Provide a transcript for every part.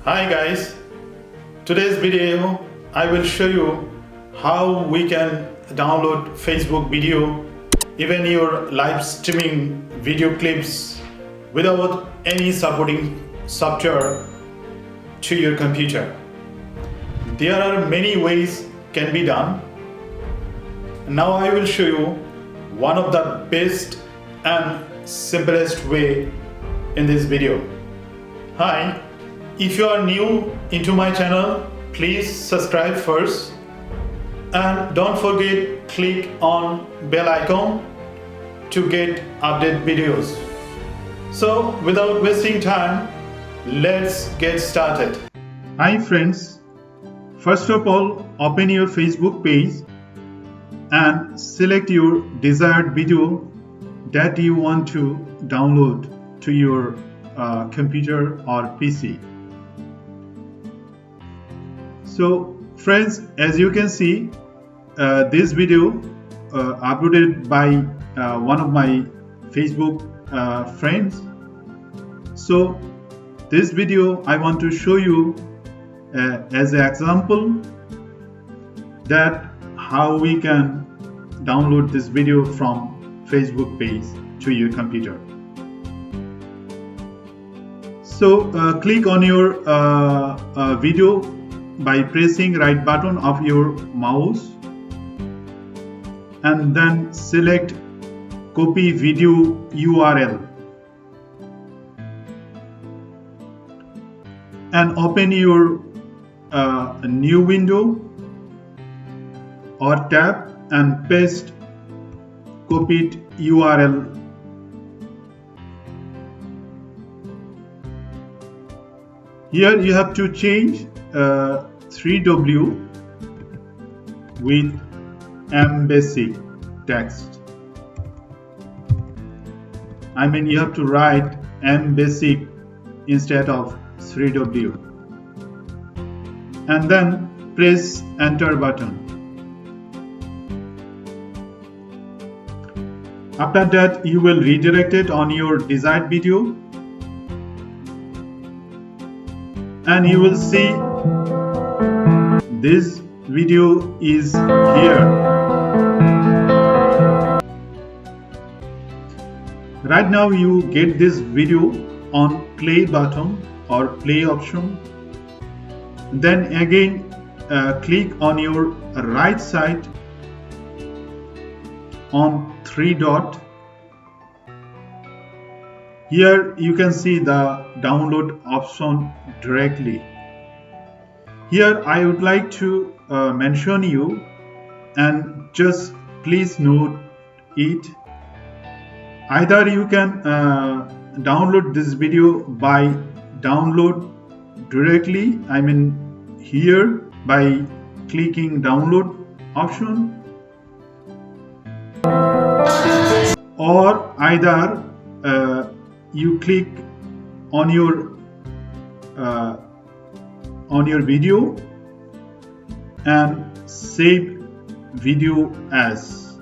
Hi guys, today's video I will show you how we can download Facebook video, even your live streaming video clips without any supporting software to your computer. There are many ways can be done. Now I will show you one of the best and simplest way in this video. Hi, if you are new into my channel, please subscribe first and don't forget click on bell icon to get update videos. So without wasting time, let's get started. Hi friends, first of all open your Facebook page and select your desired video that you want to download to your computer or PC. So friends, as you can see, this video uploaded by one of my Facebook friends. So this video I want to show you as an example that how we can download this video from Facebook page to your computer. So click on your video by pressing right button of your mouse and then select copy video URL and open your new window or tab and paste copied URL. Here you have to change 3W with basic text. I mean you have to write basic instead of 3W and then press enter button. After that you will redirect it on your desired video and you will see this video is here. Right now you get this video on play button or play option. Then again click on your right side on 3 dot. Here you can see the download option directly. Here I would like to mention you and just please note it. Either you can download this video by download directly, I mean here by clicking download option, or either you click on your video and save video as.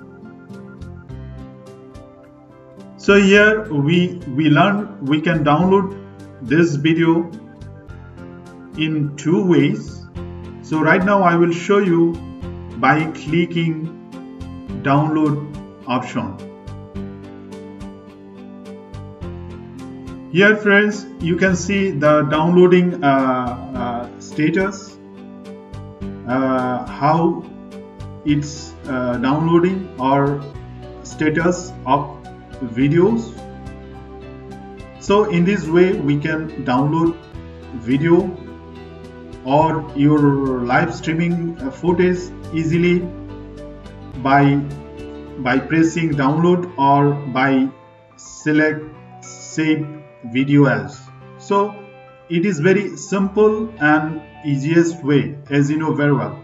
So here we learn we can download this video in two ways. So right now I will show you by clicking download option. Here friends, you can see the downloading status, how it's downloading or status of videos. So in this way we can download video or your live streaming footage easily by pressing download or by select save video as. So it is very simple and easiest way, as you know very well.